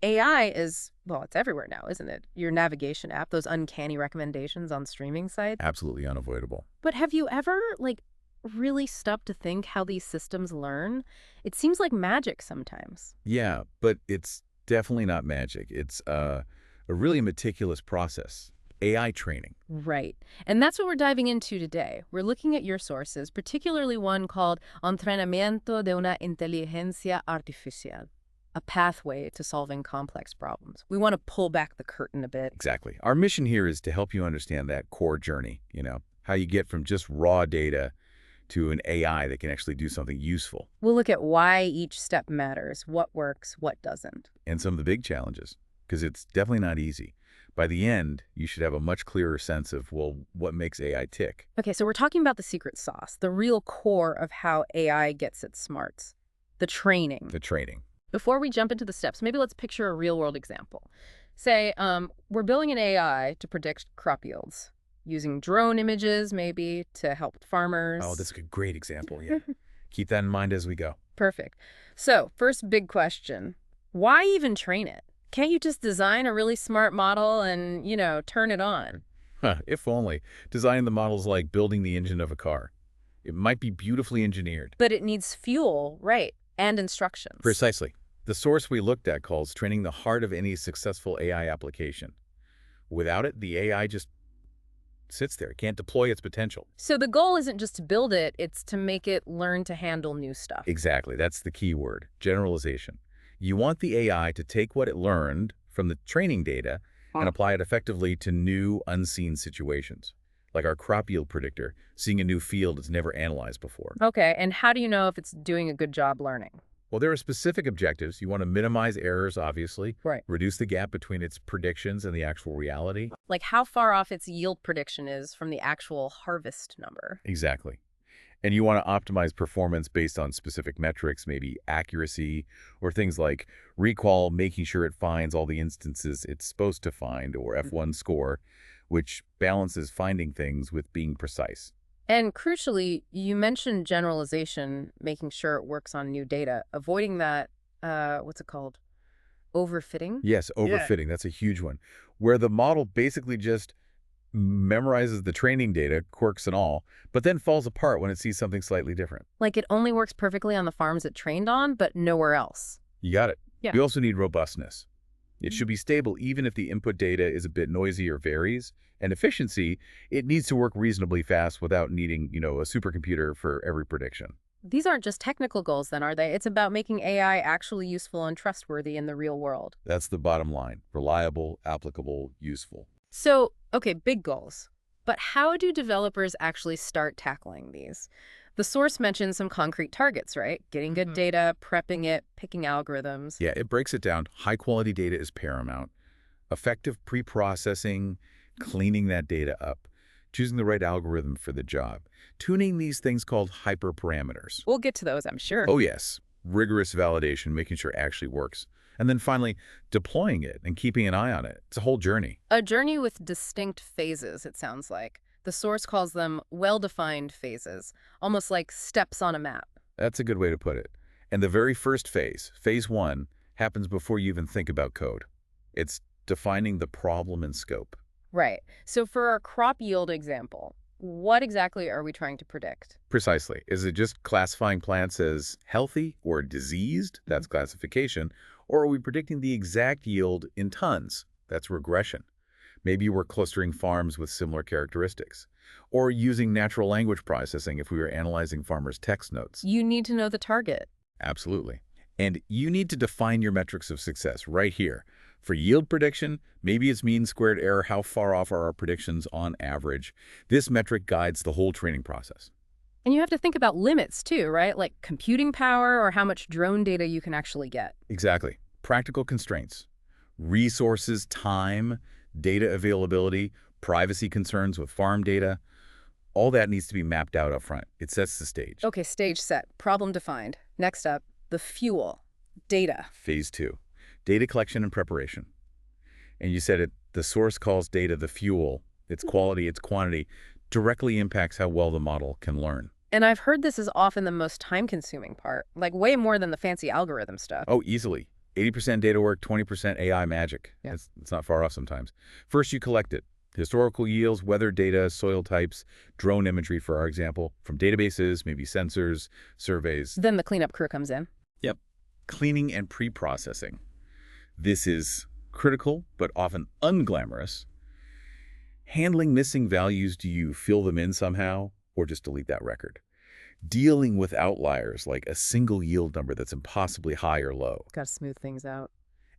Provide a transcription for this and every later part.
AI is, well, it's everywhere now, isn't it? Your navigation app, those uncanny recommendations on streaming sites. Absolutely unavoidable. But have you ever, really stopped to think how these systems learn? It seems like magic sometimes. Yeah, but it's definitely not magic. It's a really meticulous process. AI training. Right. And that's what we're diving into today. We're looking at your sources, particularly one called Entrenamiento de una inteligencia artificial, a pathway to solving complex problems. We want to pull back the curtain a bit. Exactly. Our mission here is to help you understand that core journey, how you get from just raw data to an AI that can actually do something useful, We'll look at why each step matters, what works, what doesn't. and some of the big challenges, because it's definitely not easy. By the end, you should have a much clearer sense of, well, what makes AI tick. Okay, so we're talking about the secret sauce, the real core of how AI gets its smarts, the training. The training. Before we jump into the steps, maybe let's picture a real-world example. Say, we're building an AI to predict crop yields, using drone images maybe to help farmers. Oh, that's a great example, yeah. Keep that in mind as we go. Perfect. So, first big question, why even train it? Can't you just design a really smart model and, turn it on? If only. Designing the model's like building the engine of a car. It might be beautifully engineered. But it needs fuel, right, and instructions. Precisely. The source we looked at calls training the heart of any successful AI application. Without it, the AI just sits there, can't deploy its potential. So the goal isn't just to build it, it's to make it learn to handle new stuff. Exactly. That's the key word, generalization. You want the AI to take what it learned from the training data and apply it effectively to new, unseen situations. Like our crop yield predictor, seeing a new field it's never analyzed before. Okay, and how do you know if it's doing a good job learning? Well, there are specific objectives. You want to minimize errors, obviously, Right. reduce the gap between its predictions and the actual reality. Like how far off its yield prediction is from the actual harvest number. Exactly. And you want to optimize performance based on specific metrics, maybe accuracy, or things like recall, making sure it finds all the instances it's supposed to find, or F1 score, which balances finding things with being precise. And crucially, you mentioned generalization, making sure it works on new data, avoiding that, what's it called? Overfitting? Yes, overfitting, that's a huge one, where the model basically just memorizes the training data, quirks and all, but then falls apart when it sees something slightly different. Like it only works perfectly on the farms it trained on, but nowhere else. You got it. Yeah. We also need robustness. It should be stable even if the input data is a bit noisy or varies. And efficiency, it needs to work reasonably fast without needing, a supercomputer for every prediction. These aren't just technical goals then, are they? It's about making AI actually useful and trustworthy in the real world. That's the bottom line. Reliable, applicable, useful. So, okay, big goals. But how do developers actually start tackling these? The source mentions some concrete targets, right? Getting good data, prepping it, picking algorithms. Yeah, it breaks it down. High-quality data is paramount. Effective pre-processing, cleaning that data up, choosing the right algorithm for the job, tuning these things called hyperparameters. We'll get to those, I'm sure. Oh, yes. Rigorous validation, making sure it actually works. And then finally, deploying it and keeping an eye on it. It's a whole journey. A journey with distinct phases, it sounds like. The source calls them well-defined phases, almost like steps on a map. That's a good way to put it. And the very first phase, phase one, happens before you even think about code. It's defining the problem and scope. Right. So for our crop yield example, what exactly are we trying to predict? Precisely. Is it just classifying plants as healthy or diseased? That's classification. Or are we predicting the exact yield in tons? That's regression. Maybe we're clustering farms with similar characteristics. Or using natural language processing if we were analyzing farmers' text notes. You need to know the target. Absolutely. And you need to define your metrics of success right here. For yield prediction, maybe it's mean squared error, how far off are our predictions on average. This metric guides the whole training process. And you have to think about limits too, right? Like computing power or how much drone data you can actually get. Exactly. Practical constraints. Resources, time, data availability, privacy concerns with farm data. All that needs to be mapped out up front. It sets the stage. Okay, stage set. Problem defined. Next up, the fuel. Data. Phase two. Data collection and preparation. And you said it, the source calls data the fuel. Its quality, its quantity, directly impacts how well the model can learn. And I've heard this is often the most time-consuming part, like way more than the fancy algorithm stuff. Oh, easily. 80% data work, 20% AI magic. Yeah. It's not far off sometimes. First, you collect it. Historical yields, weather data, soil types, drone imagery, for our example, from databases, maybe sensors, surveys. Then the cleanup crew comes in. Yep. Cleaning and pre-processing. This is critical, but often unglamorous. Handling missing values, do you fill them in somehow, or just delete that record? Dealing with outliers, like a single yield number that's impossibly high or low. Got to smooth things out.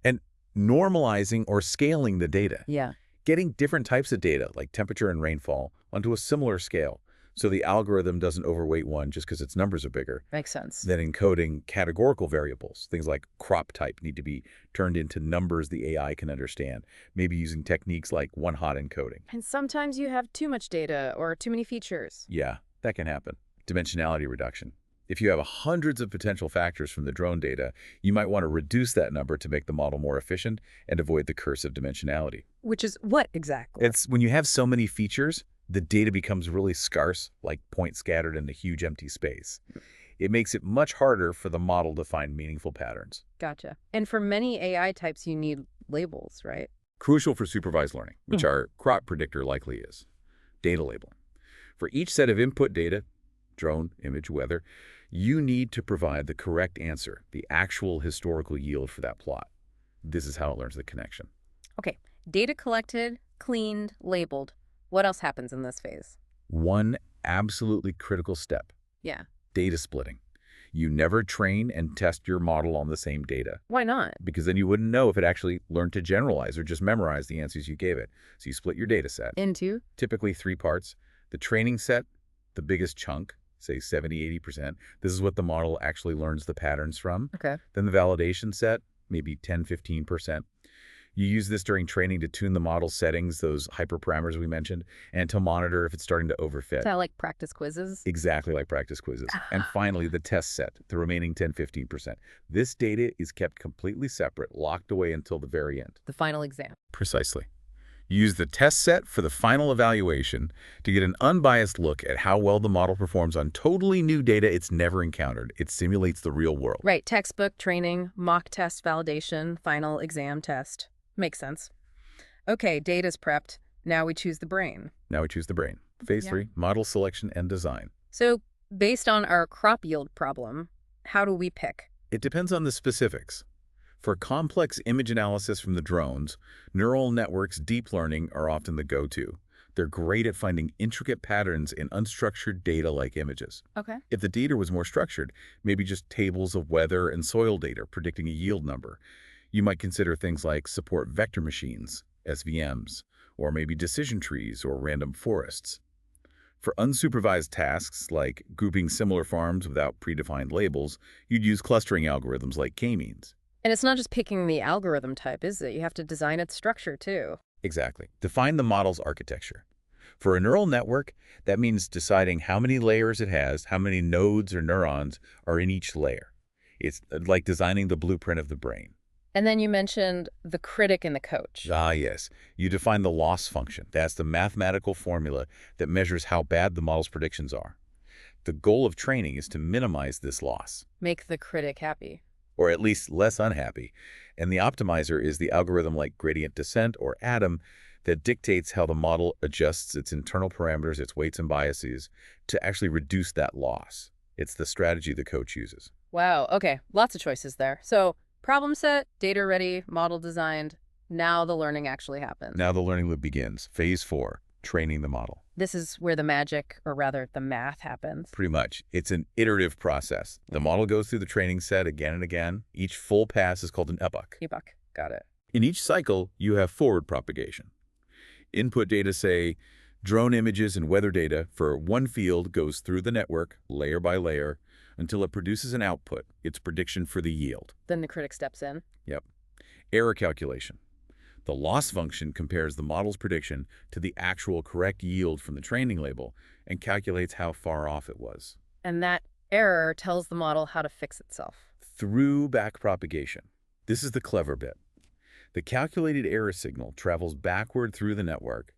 And normalizing or scaling the data. Yeah. Getting different types of data, like temperature and rainfall, onto a similar scale, so the algorithm doesn't overweight one just because its numbers are bigger. Makes sense. Then encoding categorical variables, things like crop type, need to be turned into numbers the AI can understand, maybe using techniques like one-hot encoding. And sometimes you have too much data or too many features. Yeah, that can happen. Dimensionality reduction. If you have hundreds of potential factors from the drone data, you might want to reduce that number to make the model more efficient and avoid the curse of dimensionality. Which is what exactly? It's when you have so many features, the data becomes really scarce, like points scattered in a huge empty space. It makes it much harder for the model to find meaningful patterns. Gotcha. And for many AI types, you need labels, right? Crucial for supervised learning, which our crop predictor likely is. Data labeling. For each set of input data, drone, image, weather, you need to provide the correct answer, the actual historical yield for that plot. This is how it learns the connection. Okay. Data collected, cleaned, labeled. What else happens in this phase? One absolutely critical step. Yeah. Data splitting. You never train and test your model on the same data, Why not? because then you wouldn't know if it actually learned to generalize or just memorize the answers you gave it. So you split your data set, Into? typically 3 parts. The training set, the biggest chunk, say 70, 80%. This is what the model actually learns the patterns from. Okay. Then the validation set, maybe 10, 15%. You use this during training to tune the model settings, those hyperparameters we mentioned, and to monitor if it's starting to overfit. Is that like practice quizzes? Exactly like practice quizzes. And finally, the test set, the remaining 10, 15%. This data is kept completely separate, locked away until the very end. The final exam. Precisely. Use the test set for the final evaluation to get an unbiased look at how well the model performs on totally new data it's never encountered. It simulates the real world. Right. Textbook, training, mock test validation, final exam test. Makes sense. Okay, data's prepped. Now we choose the brain. Now we choose the brain. Phase Yeah. 3, model selection and design. So based on our crop yield problem, how do we pick? It depends on the specifics. For complex image analysis from the drones, neural networks, deep learning are often the go-to. They're great at finding intricate patterns in unstructured data like images. Okay. If the data was more structured, maybe just tables of weather and soil data predicting a yield number, you might consider things like support vector machines, SVMs, or maybe decision trees or random forests. For unsupervised tasks like grouping similar farms without predefined labels, you'd use clustering algorithms like k-means. And it's not just picking the algorithm type, is it? You have to design its structure too. Exactly. Define the model's architecture. For a neural network, that means deciding how many layers it has, how many nodes or neurons are in each layer. It's like designing the blueprint of the brain. And then you mentioned the critic and the coach. Ah, yes. You define the loss function. That's the mathematical formula that measures how bad the model's predictions are. The goal of training is to minimize this loss, Make the critic happy. or at least less unhappy. And the optimizer is the algorithm like gradient descent or ADAM that dictates how the model adjusts its internal parameters, its weights and biases, to actually reduce that loss. It's the strategy the coach uses. Wow, okay, lots of choices there. So problem set, data ready, model designed. Now the learning actually happens. Now the learning loop begins. Phase 4, training the model. This is where the magic, or rather the math, happens. Pretty much. It's an iterative process. The model goes through the training set again and again. Each full pass is called an epoch. Epoch, got it. In each cycle, you have forward propagation. Input data, say, drone images and weather data for one field goes through the network, layer by layer, until it produces an output, its prediction for the yield. Then the critic steps in. Yep. Error calculation. The loss function compares the model's prediction to the actual correct yield from the training label and calculates how far off it was. And that error tells the model how to fix itself. Through backpropagation. This is the clever bit. The calculated error signal travels backward through the network,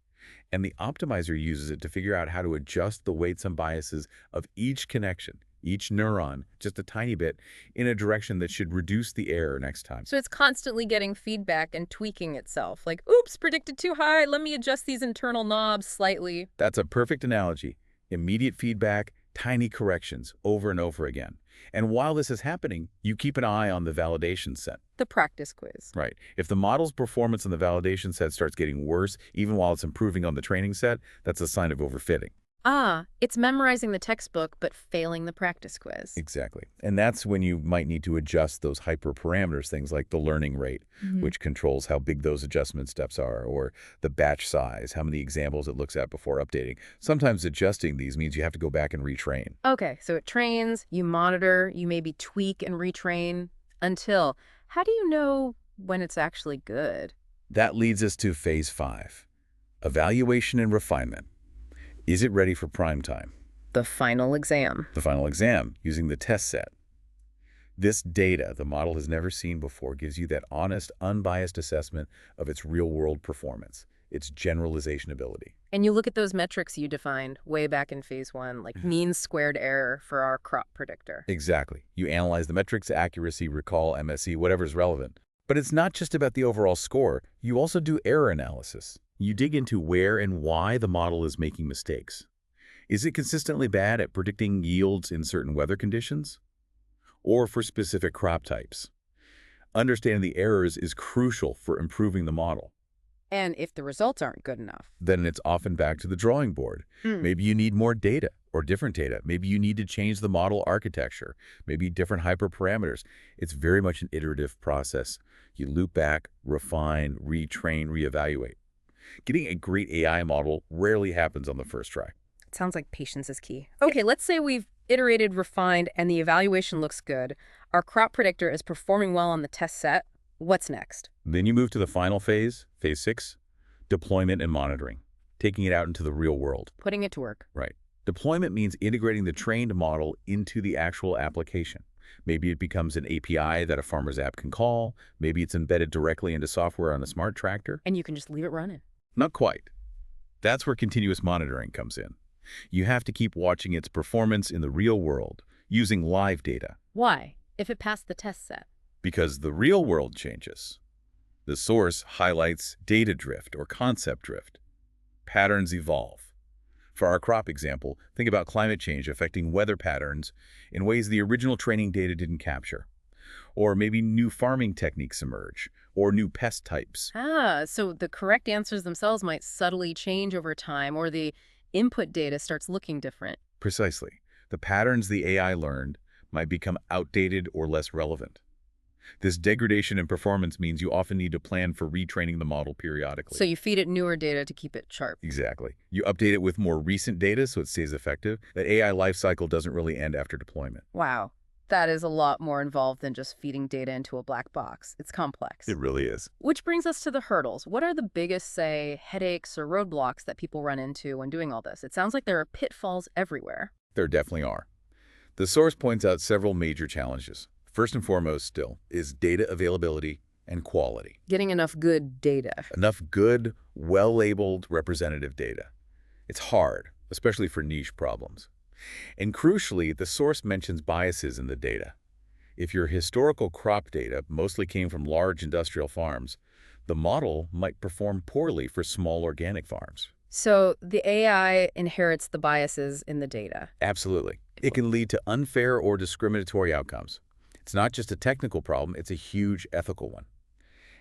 and the optimizer uses it to figure out how to adjust the weights and biases of each connection, each neuron just a tiny bit in a direction that should reduce the error next time. So it's constantly getting feedback and tweaking itself. Like, oops, predicted too high. Let me adjust these internal knobs slightly. That's a perfect analogy. Immediate feedback, tiny corrections over and over again. And while this is happening, you keep an eye on the validation set. The practice quiz. Right. If the model's performance on the validation set starts getting worse, even while it's improving on the training set, that's a sign of overfitting. Ah, it's memorizing the textbook but failing the practice quiz. Exactly. And that's when you might need to adjust those hyperparameters, things like the learning rate, which controls how big those adjustment steps are, or the batch size, how many examples it looks at before updating. Sometimes adjusting these means you have to go back and retrain. Okay, so it trains, you monitor, you maybe tweak and retrain until, how do you know when it's actually good? That leads us to phase 5, evaluation and refinement. Is it ready for prime time? The final exam. The final exam, using the test set. This data the model has never seen before gives you that honest, unbiased assessment of its real-world performance, its generalization ability. And you look at those metrics you defined way back in phase 1, like mean squared error for our crop predictor. Exactly. You analyze the metrics, accuracy, recall, MSE, whatever's relevant. But it's not just about the overall score. You also do error analysis. You dig into where and why the model is making mistakes. Is it consistently bad at predicting yields in certain weather conditions? Or for specific crop types? Understanding the errors is crucial for improving the model. And if the results aren't good enough? Then it's often back to the drawing board. Maybe you need more data or different data. Maybe you need to change the model architecture, maybe different hyperparameters. It's very much an iterative process. You loop back, refine, retrain, reevaluate. Getting a great AI model rarely happens on the first try. It sounds like patience is key. Okay, let's say we've iterated, refined, and the evaluation looks good. Our crop predictor is performing well on the test set. What's next? Then you move to the final phase, phase 6, deployment and monitoring, taking it out into the real world. Putting it to work. Right. Deployment means integrating the trained model into the actual application. Maybe it becomes an API that a farmer's app can call. Maybe it's embedded directly into software on a smart tractor. And you can just leave it running. Not quite. That's where continuous monitoring comes in. You have to keep watching its performance in the real world, using live data. Why? If it passed the test set. Because the real world changes. The source highlights data drift or concept drift. Patterns evolve. For our crop example, think about climate change affecting weather patterns in ways the original training data didn't capture. Or maybe new farming techniques emerge, or new pest types. Ah, so the correct answers themselves might subtly change over time, or the input data starts looking different. Precisely. The patterns the AI learned might become outdated or less relevant. This degradation in performance means you often need to plan for retraining the model periodically. So you feed it newer data to keep it sharp. Exactly. You update it with more recent data so it stays effective. That AI lifecycle doesn't really end after deployment. Wow. That is a lot more involved than just feeding data into a black box. It's complex. It really is. Which brings us to the hurdles. What are the biggest, say, headaches or roadblocks that people run into when doing all this? It sounds like there are pitfalls everywhere. There definitely are. The source points out several major challenges. First and foremost still is data availability and quality. Getting enough good data. Enough good, well-labeled, representative data. It's hard, especially for niche problems. And crucially, the source mentions biases in the data. If your historical crop data mostly came from large industrial farms, the model might perform poorly for small organic farms. So the AI inherits the biases in the data. Absolutely. It can lead to unfair or discriminatory outcomes. It's not just a technical problem, it's a huge ethical one.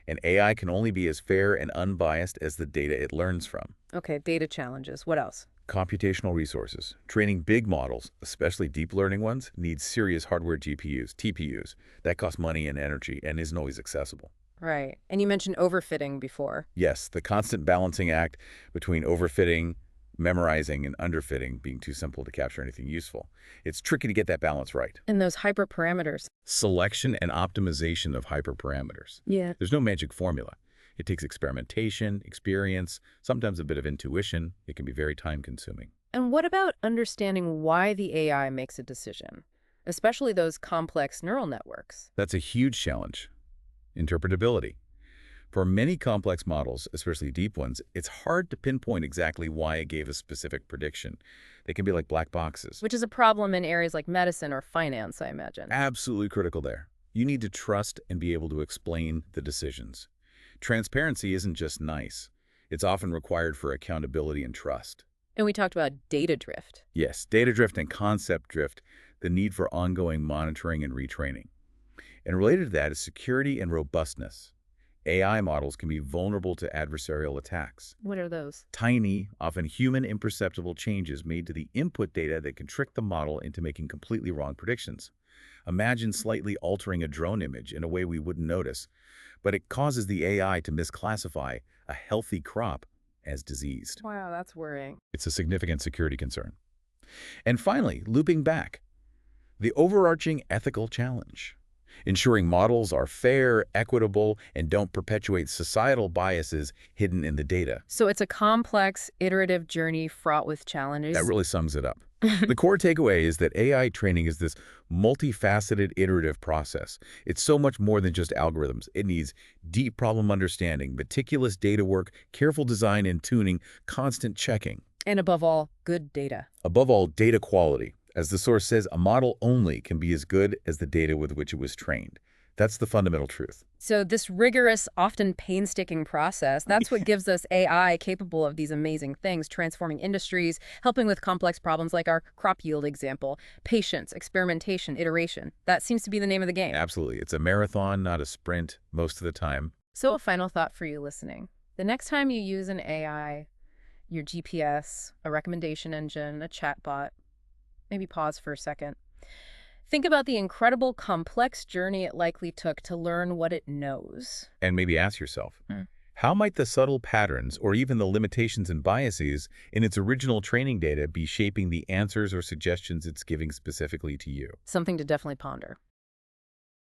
And AI can only be as fair and unbiased as the data it learns from. Okay, data challenges. What else? Computational resources. Training big models, especially deep learning ones, needs serious hardware GPUs, TPUs. That costs money and energy and isn't always accessible. Right. And you mentioned overfitting before. Yes, the constant balancing act between overfitting, memorizing, and underfitting being too simple to capture anything useful. It's tricky to get that balance right. And those hyperparameters. Selection and optimization of hyperparameters. Yeah. There's no magic formula. It takes experimentation, experience, sometimes a bit of intuition. It can be very time-consuming. And what about understanding why the AI makes a decision, especially those complex neural networks? That's a huge challenge. Interpretability. For many complex models, especially deep ones, it's hard to pinpoint exactly why it gave a specific prediction. They can be like black boxes. Which is a problem in areas like medicine or finance, I imagine. Absolutely critical there. You need to trust and be able to explain the decisions. Transparency isn't just nice. It's often required for accountability and trust. And we talked about data drift. Yes, data drift and concept drift, the need for ongoing monitoring and retraining. And related to that is security and robustness. AI models can be vulnerable to adversarial attacks. What are those? Tiny, often human imperceptible changes made to the input data that can trick the model into making completely wrong predictions. Imagine slightly altering a drone image in a way we wouldn't notice, but it causes the AI to misclassify a healthy crop as diseased. Wow, that's worrying. It's a significant security concern. And finally, looping back, the overarching ethical challenge. Ensuring models are fair, equitable, and don't perpetuate societal biases hidden in the data. So it's a complex, iterative journey fraught with challenges. That really sums it up. The core takeaway is that AI training is this multifaceted, iterative process. It's so much more than just algorithms. It needs deep problem understanding, meticulous data work, careful design and tuning, constant checking. And above all, good data. Above all, data quality. As the source says, a model only can be as good as the data with which it was trained. That's the fundamental truth. So this rigorous, often painstaking process, that's what gives us AI capable of these amazing things, transforming industries, helping with complex problems like our crop yield example, patience, experimentation, iteration. That seems to be the name of the game. Absolutely. It's a marathon, not a sprint, most of the time. So a final thought for you listening. The next time you use an AI, your GPS, a recommendation engine, a chatbot, maybe pause for a second. Think about the incredible, complex journey it likely took to learn what it knows. And maybe ask yourself, how might the subtle patterns or even the limitations and biases in its original training data be shaping the answers or suggestions it's giving specifically to you? Something to definitely ponder.